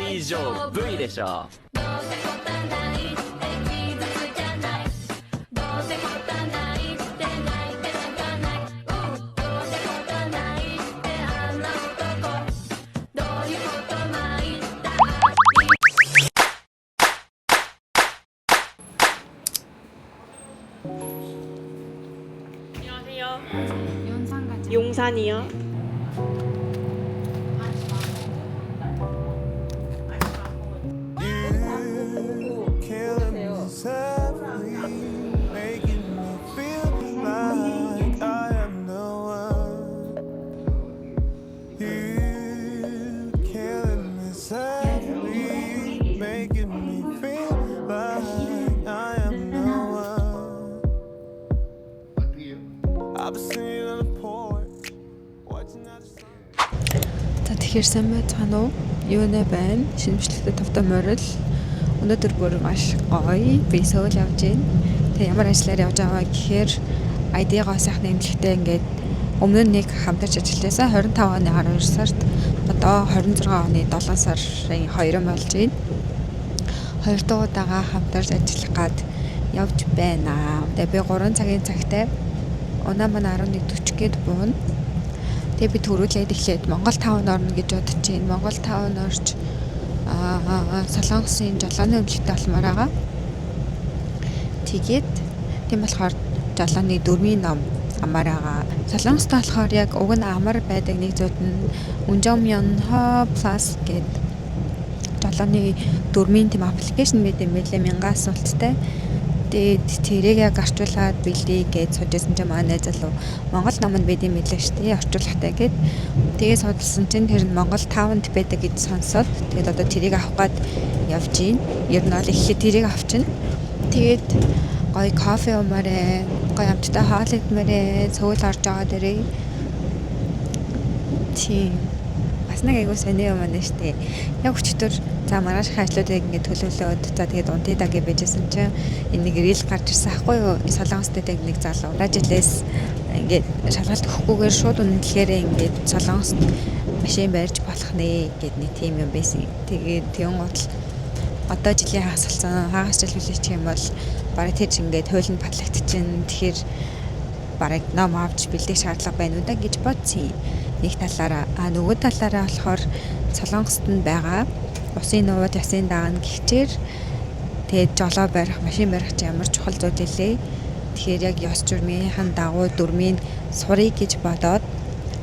以上 V でしょ。용산이요. Тэгэхээр сайн байна уу? Юу нэ байна? Шинжлэхтэй тавтай морил. Өнөөдөр бүр маш гоё. Би Сөүл явж байна. Тэгээ ямар ажиллаар явж байгаа гэхээр ID-гоо сайхан нэмэлттэй ингээд өмнө нь нэг хамтарч ажиллажсэн 25 оны 12 сард одоо 26 оны 7 сарын 2 болж байна. Хоёр дахь удаага хамтарч ажиллах гад явж байна. Тэгээ би 3 цагийн цагтай унаа маань 11:40 гээд буuna. Тэгээ би төрүүлээд эхлээд Монгол таван орно гэж бодож байна. Монгол таван орч Солонгосын жолооны өмчлөлтөд олмоор байгаа. Тэгээд тийм болохоор жолооны 4-ийн ном амар байгаа. Солонгост болохоор яг уг нь амар байдаг нэг зүйл нь Unjomyonho Plus гэдэг жолооны 4-ийн тийм аппликейшн байт юм байлээ 1000 асуулттай. Тэгээд тэрийг яг орчуулад бэлдээ гэж сужсэн чинь манай залуу Монгол номонд байд юм билээ шүү дээ орчуулгатай гэд. Тэгээд судалсан чинь тэр нь Монгол 5-нд байдаг гэж сонсоод тэгээд одоо тэрийг авах гээд явж гин. Ер нь бол эхлээд тэрийг авчихна. Тэгээд гоё кофе уумаарэ, гоё амттай хоол идмээрэ, Сөүл орж байгаа дээрээ. Тийм. Бас нэг айгуу сони юм байна шүү дээ. Яг өчтөр за маргааш ажлуудыг ингээд төлөвлөөд за тэгээд унтыдаа гэж байжсэн чинь энэ нэг рил гарч ирсэн ахгүй юу? Солонгост байдаг нэг залуу. Бразилээс ингээд шалгалт өгөхгүйгээр шууд үнэлэхээр ингээд Солонгост машин барьж болох нэ гэд нэг тийм юм байсан. Тэгээд тэгэн гол одоо жилийн хагас болсон. Хагас жил хүлээчих юм бол бараг тэр ингээд хуулинд батлагдчихээн. Тэгэхээр бараг ном авч бэлдэх шаардлага байна уу да гэж бодсон. Нэг талаараа нөгөө талаараа болохоор Солонгост нь байгаа усын нууц ясын даана гихчээр тэгээд жолоо барих, машин барих ч ямар чухал зүйл лээ. Тэгэхээр яг ёс журмынхаа дагуу дөрмийн сурыг гэж бодоод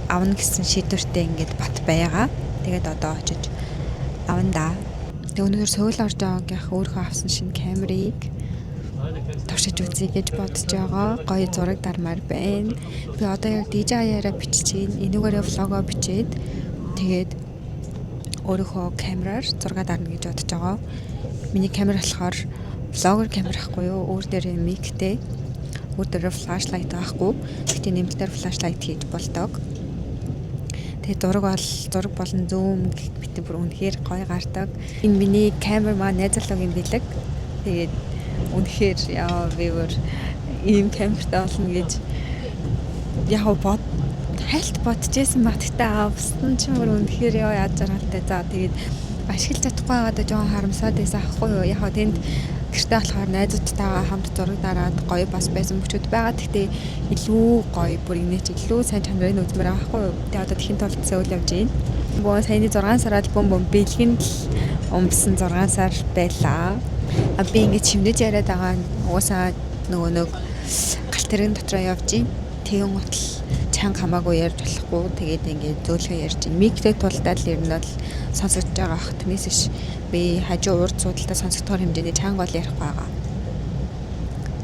авна гэсэн шийдвэртэй ингээд бат байгаа. Тэгээд одоо очиж авна да. Тэгээд өнөөдөр Сөүл орж байгаагийнх өөрөө авсан шинэ камерыг туршиж үзье гэж бодож байгаа. Гоё зураг дармаар байна. Би одоо яг DJI-аараа бичиж байна. Энүүгээрээ влогоо бичээд тэгээд өөрийнхөө камераар зураг дарна гэж бодож байгаа. Миний камер болохоор влогер камер ахгүй юу? Өөр дээрээ миктэй. Өөр дээрээ флашлайт байхгүй. Гэхдээ нэмэлтээр флашлайт хийж болдог. Тэгээд зураг болон зүүм битэн бүр үнэхээр гоё гардаг. Энэ миний камер маань найзлуугийн бэлэг. Тэгээд үнэхээр яа би бүр ийм камертай болно гэж яг хальт бодчихсэн баттай авсан ч юм уу үнэхээр яаж жаргалтай. За тэгээд ашиглаж чадахгүй байгаад жоохон харамсаад байсан ахгүй юу. Яг тэнд гэртээ болохоор найзуудтайгаа хамт зураг дараад гоё бас байсан мөчүүд байгаа. Гэхдээ илүү гоё бүр инээч илүү сайн чанарыг үзмээр байгаа ахгүй юу. Тэгээд одоо тэхийн тулд Сөүл явж байна. Бөө саяны 6 сараад бөм бэлгэнд өмсөн 6 сар байлаа. Би ингэж шимнэж яриад байгаа уусаа нөгөө галт тэрэг дотроо явж гин. Тэгэн гутал чанга хамаагүй ярьж болохгүй. Тэгээд ингээд зөөлхөө ярьж гин. Миктэй тулдаад л ер нь бол сонсогдож байгаа ах. Тэрнээс би хажуу урд суудалтай сонсогдохоор хэмжээний чанга бол ярих байгаа.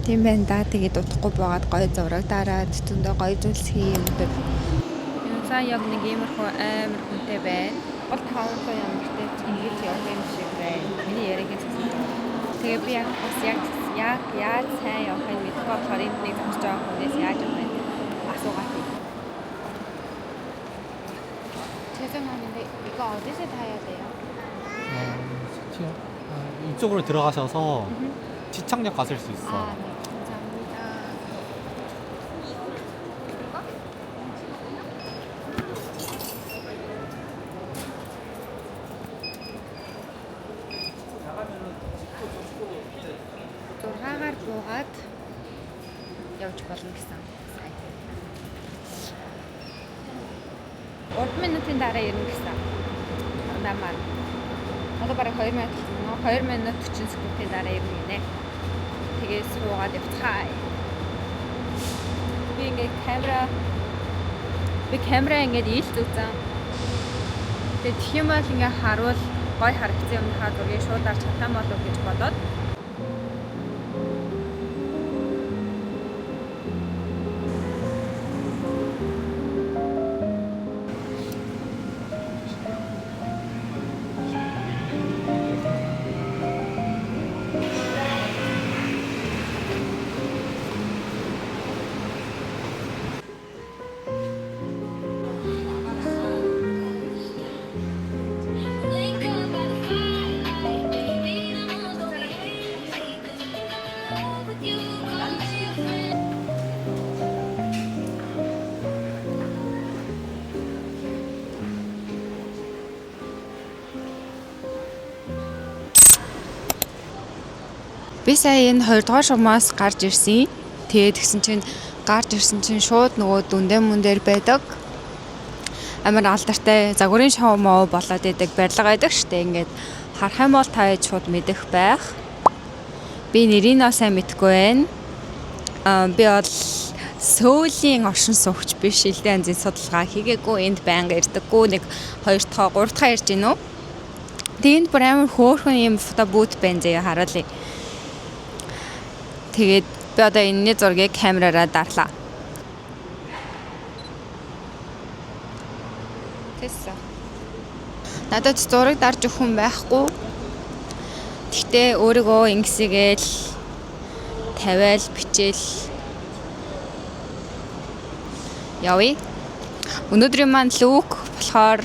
Тийм байна да. Тэгээд удахгүй буугаад гоё зураг дараад зөндөө гоё зүйлс хий юм дээр. Юусан яг нэг иймэрхүү амар хүнтэй байна. Гол 500 ямартай ингэж явах юм шиг байна. Миний яриагийн тэгээ би яг яаж сайн явахыг мэдэхгүй болохоор энд нэг зогсож байгаа хүнээс яаж явах вэ? Асуугаад. 죄송한데 이거 어디서 타야 돼요? 이쪽으로 들어가셔서 지창역 가실 수 있어요. 아, 네. 감사합니다. суугаад явж болно гэсэн. 3 минутын дараа ирнэ гэсэн. Намаа. Одоо бараг 2 минут болсон. 2 минут 40 секундын дараа ирнэ гинэ. Тэгээ суугаад явцгаая. Би ингээд камера ингээд ийл зүзэн. Тэгээ тийм бол ингээд харуул гой харагдсан юм хаа зургийг шууд авч чадах юм болов гэж бодоод би сая энэ 2 дугаар шугамаас гарч ирсэн. Тэгээд гарч ирсэн чинь шууд нөгөө дүндээ мөн дээр байдаг. Амар алдартай загварын шоу болоод идэг барилга байдаг штэ. Ингээд харах юм бол та шууд мэдэх байх. Би нэрийг сайн мэдэхгүй байна. Би бол Сөүлийн оршин суугч биш. Илдээ анзын судалгаа хийгээгүй. Энд байнга ирдэггүй. Нэг 2 дахь 3 дахь ирж гинөө. Тэнд бүр амар хөөрхөн юм фотобут байна заяа харуулъя. Тэгээд би одоо энэний зургийг камераараа дарлаа. Тэсээ. Надад зураг дарж өгөх хүн байхгүй. Гэхдээ өөрийгөө ингэсгээл тавиал бичээл явъя. Өнөөдрийн маань лук болохоор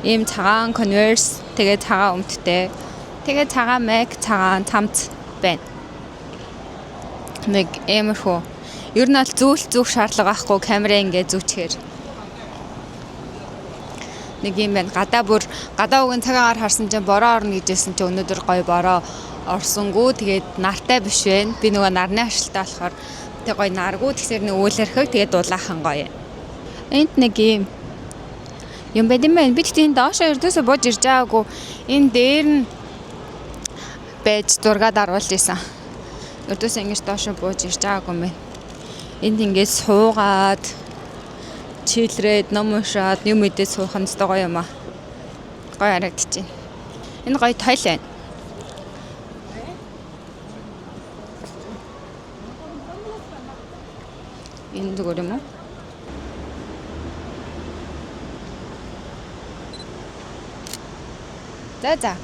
ийм цагаан Converse, тэгээд цагаан өмдтэй. Тэгээд цагаан Mac, цагаан тамц байна. Нэг эмэрхүү. Ер нь бол зүүх шаардлага байхгүй камераа ингээд зүүчээр. Нэг юм байна. Гадаа үгийн цагаагаар харсан чинь бороо орно гэжсэн чинь өнөөдөр гоё бороо орсонгүй. Тэгээд нартай биш вэ. Би нөгөө нарны ашилтай болохоор тэг гоё наргүй тэгсэр нэг үйлэрхэг тэгээд дулаахан гоё. Энд нэг юм байд юм байна. Би тэгтийн доошоо ердөөсөө бууж ирж байгаагүй. Энэ дээр нь байж зургаад аруулж исэн. Өдөөс ингэж доошоо бууж ирж байгаагүй юм байна. Энд ингэж суугаад чилрээд ном уншаад юм мэдээ суух нь гоё юм аа. Гоё харагдчих. Энэ гоё тойл байна. Энэ зүгээр юм уу? За.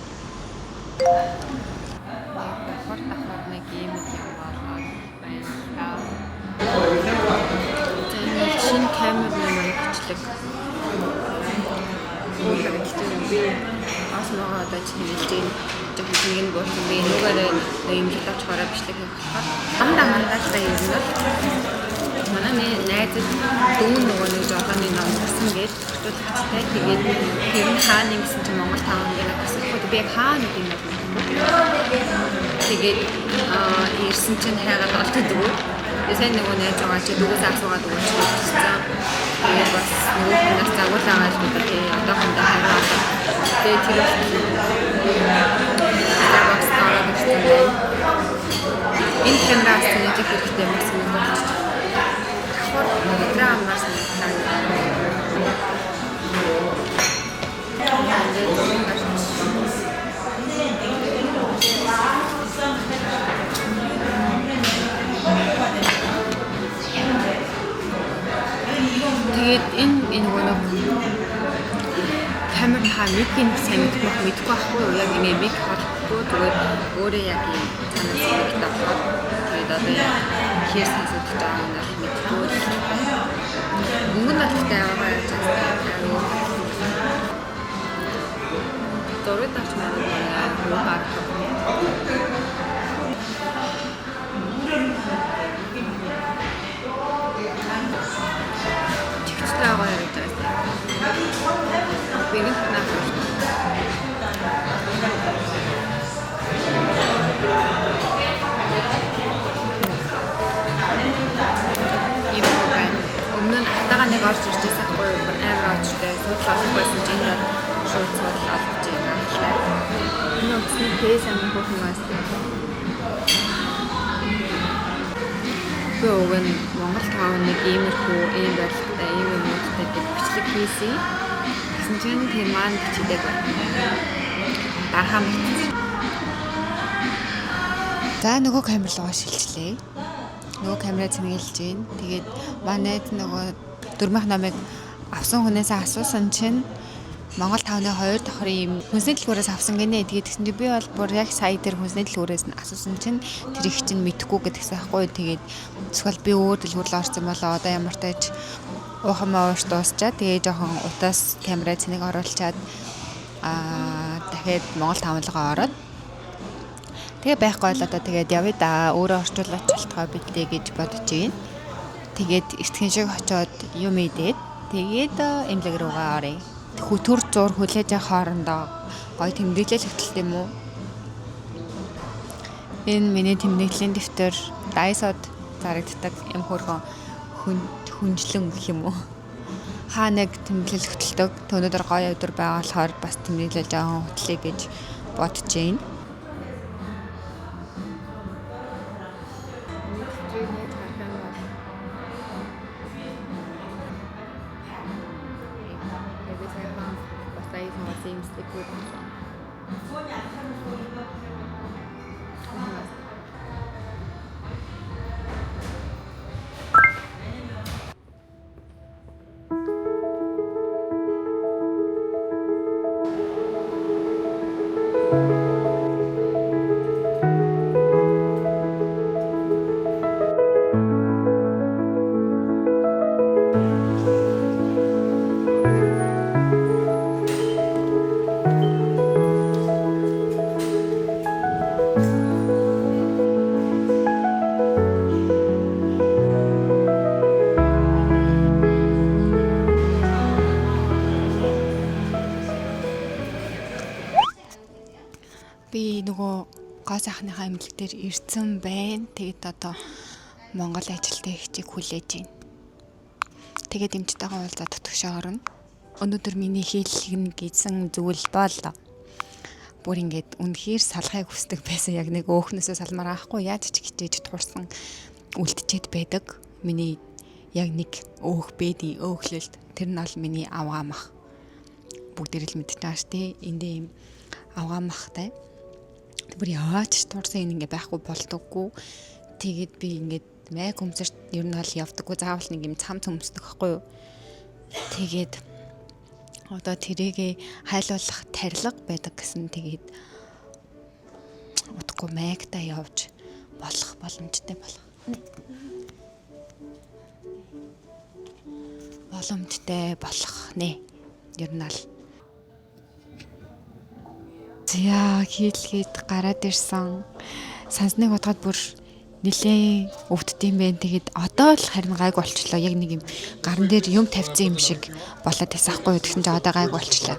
Шинэ камерны маяглалыг би асмага одоо чиглэж жоохон нэг болсон би нүгээрээ юм хэлж хараа бичлэг хийх болохоор амдаа юм бол манай найз дүүн нөгөө нэг жолооны ном гэсэн гээд хөтөлбөртэй тэгээд тэр нь хаана гэсэн чинь Монгол тааван гэдэг асуух би хаана гэдэг юм тэгээд ирсэн чинь хайгаад олддгоо. Сайн нөгөө найз байгаа чи дүүгээс асуугаад өгч байсан. Тэгээд бас нөгөө хүнээс загуулаагаад гэдэг одоохондоо хариулаад. Тэгээд тэр Starbucks таваад ирсэн. Энэ камераас нэг хэрэгтэй бас юм байна. Драма тэгээд энэ нөгөө камер хамикийн сайн мэдгүй байхгүй юу яг ингэ мик холбохгүй тэгээд өөрөө яг юм цаанаас мик таваад тэгээд одоо хэр сонсож байгаа юм мэдгүй мөнгө наттай яваа яаж дөрөв тач маа гарч ирж байсан хгүй амар очтой судлах байсан чинь энэ шууд судлах гэж байна. Энэ үсний кейс амин хөөрхөн байсан. Гэн Монгол таав нэг иймэрхүү ийм байдлаар ийм юмнуудтай бичлэг хийсэн. Тэгсэн чинь тэр маань бичдэг байна. Дархаа мэдсэн. За нөгөө камер руу шилжлээ. Нөгөө камераа цэнгэлж гин. Тэгээд манайд нөгөө дөрмөх намайг авсан хүнээс асуусан чинь Монгол таавны 2 давхар ийм хүнсний дэлгүүрээс авсан гинэ. Тэгээд тэгсэн чинь би бол бүр яг сая тэр хүнсний дэлгүүрээс нь асуусан чинь тэр их чинь мэдхгүй гэдгсэн байхгүй. Тэгээд эсвэл би өөр дэлгүүр рүү орсон болоо одоо ямар тааж уухамаа уурч дуусчаа. Тэгээд жоохон утаас камераа цэнийг оруулчаад дахиад Монгол таавнлогоо ороод тэгээ байхгүй л одоо тэгээд явъя да өөрөө орчуулаад шалтгаан бидлээ гэж бодож байна. Тэгээд эртхэн шиг очиод юм идээд тэгээд эмнэлэг рүүгээ оръё. Төр зур хүлээж авах хоорондоо гоё тэмдэглэл хөтөлт юм уу? Энэ миний тэмдэглэлийн дэвтэр дайсод зарагддаг юм хөргөн хүнжлэн гэх юм уу? Хаа нэг тэмдэглэл хөтөлдөг. Өнөөдөр гоё өдөр байгаа болохоор бас тэмдэглэл жоохон хөтлөе гэж бодож байна. Би нөгөө гоо сайхныхаа эмнэлэг дээр ирсэн байна. Тэгээд одоо Монгол ажилтай ихчийг хүлээж байна. Тэгээд эмчтэйгээ уулзаад төтгшөө орно. Өнөөдөр миний хийлгэн гэсэн зүйл бол бүр ингээд үнэхээр салахыг хүсдэг байсан. Яг нэг өөхнөөсөө салмаар аахгүй яаж ч хичээж турсан үлдчихэд байдаг. Миний яг нэг өөх бэди өөхлөлт тэр нь бол миний авгаа мах. Бүгд л мэдчихэж байгаа шүү дээ. Энд ийм авгаа махтай. Бүр яаж турсан ингэ байхгүй болдоггүй. Тэгээд би ингээд майг өмсөрт ер нь бол явдаггүй. Заавал нэг юм цам цөмсдөг байхгүй юу. Тэгээд одоо тэрийг хайлуулах тарилга байдаг гэсэн. Тэгээд удахгүй майгтаа явж болох боломжтой болох. Боломжтой болох нэ. Ер нь бол яа хийлгээд гараад ирсэн. Сансныг бодоход бүр нилээн өвддөм байх. Тэгээд одоо л харин гайг болчлоо. Яг нэг юм гарн дээр юм тавьсан юм шиг болоод байсан хгүй юу. Тэгсэн чинь одоо гайг болчлоо.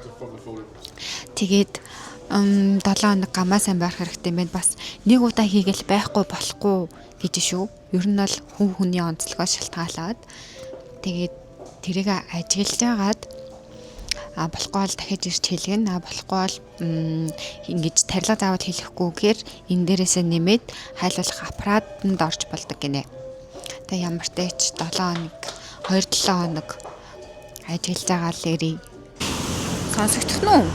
Тэгээд 7 хоног гамаа сайн байх хэрэгтэй байна. Бас нэг удаа хийгээл байхгүй болохгүй гэж шүү. Ер нь бол хүн хүний онцлогоос шалтгаалаад тэгээд тэрийг ажиглаж агаад болохгүй бол дахиж ирж хэлгэн. Болохгүй бол ингэж тарилга заавал хэлэхгүйгээр энэ дээрээсээ нэмээд хайлуулах аппаратанд орж болдог гинэ. Тэгээ ямар ч тач 7 хоног 2-7 хоног ажиглаж байгаа л ирээ. Сонсогдох нь уу?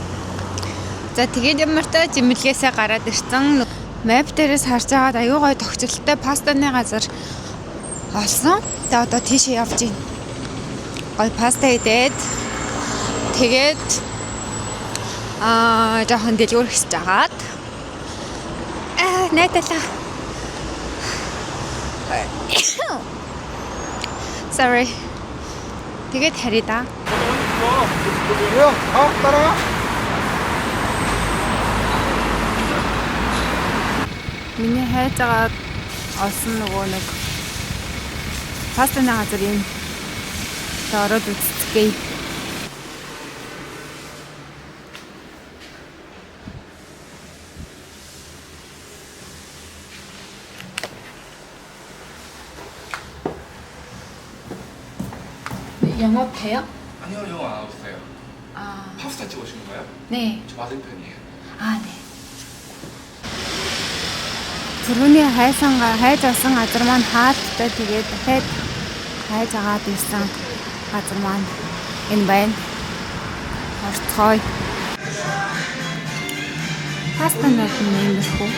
За тэгээд ямар ч тач эмнэлгээсээ гараад ирсэн. Map дээрээс харж агаад аюу гой тогтцолтой пастаны газар олсон. Тэгээ одоо тийшээ явж байна. Гой паста идээд тэгээд жоохон дэлгүүр хэсэж агаад найдалаа. Sorry. Тэгээд харъя да. Миний хайж байгаа олсон нөгөө нэг пастаны газар юм. Ороод үзтгий. 영업해요? 아니요, 영어 안 하고 있어요. 아, 팝스타 찍으시는 거예요? 네. 저 맞은편이에요. 아, 네. Түрүүний хайж авсан газар маань хаалттай тэгээд дахиад хайж агаад ирсэн газар маань энэ байна. Орцгой. Паста нот нэмэрхүү.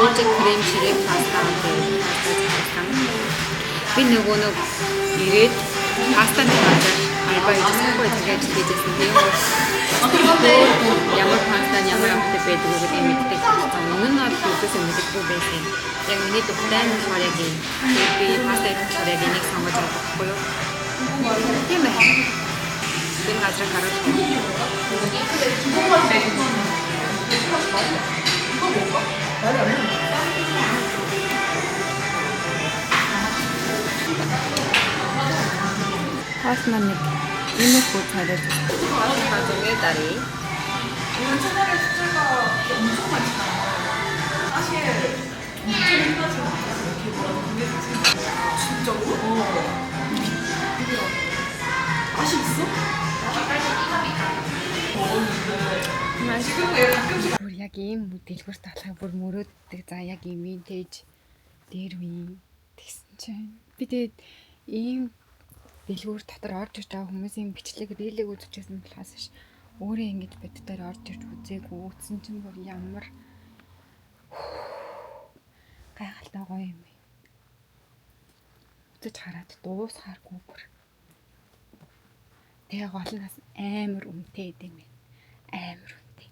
Өөжиг крем ширээ паста гэдэг паста. Би нөгөө нэг ирээд пастаны газар албаа хийчихгүй тэгээд хийжсэн. Тэгээд ямар паста ямар амттай байдаг гэдэг нь мэддэг. Өмнө нь бол үгүйсээ мэддэггүй байсан. Яг миний дуртай нь болохоор яг би паста болохоор яг энийг сонгож байгаа байхгүй юу? Тийм ээ. Тэр газар хараад Паста нэг иймэрхүү царайд. 나중에 딸이 Бүр яг ийм дэлгүүр талхай бүр мөрөөддөг. За яг ийм винтэж дээр үе тэгсэн чинь би тэгээд ийм дэлгүүр дотор орж ирж байгаа хүмүүсийн бичлэг рилэг үзчихсэн болохоос ш өөрөө ингэж боддоор орж ирж үзээгүй үзсэн чинь бүр ямар гайхалтай гоё юм бэ. Үзэж хараад дуусгааргүй бүр. Тэгээ гол нь амар үнэтэй юм байна. Амар үнэтэй.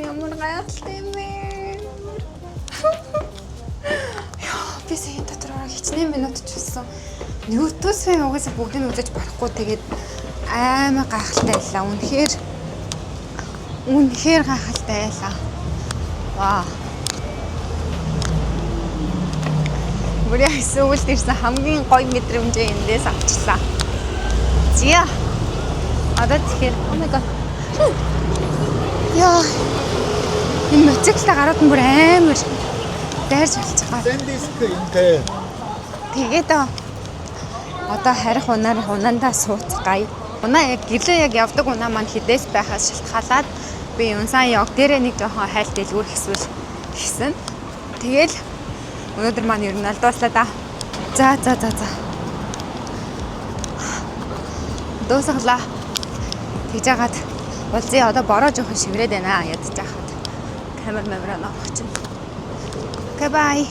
ямар гайхалтай юм бэ. Яа, би сая дотор ороо хичнээн минут ч болсон. Ньютусээ угаасаа бүгдийг нь үзэж барахгүй тэгээд аймаа гайхалтай байлаа. Үнэхээр гайхалтай байлаа. Вау. Бүрээ сүүлд ирсэн хамгийн гоё мэдрэмжээ эндээс авчлаа. Зя. Одоо тэгэхээр oh my god. Яа. Энэ мотоциклтай гарууд нь бүр амар дайрч алж байгаа. Сэндиск энтэй. Тэгээд одоо харих унаандаа сууцгаая. Унаа яг гэлээ яг явдаг унаа маань хідээс байхаас шалтгаалаад би унсан яг дээрээ нэг жоохон хайлт дэлгүүр хийсвэл гисэн. Тэгэл өнөөдөр маань ер нь алдууслаа да. За. Дуусгалаа. Тэгж яагаад болзээ одоо бороо жоохон шиврээд байна ядаж яхад. Камер авах чинь. Окей, бай.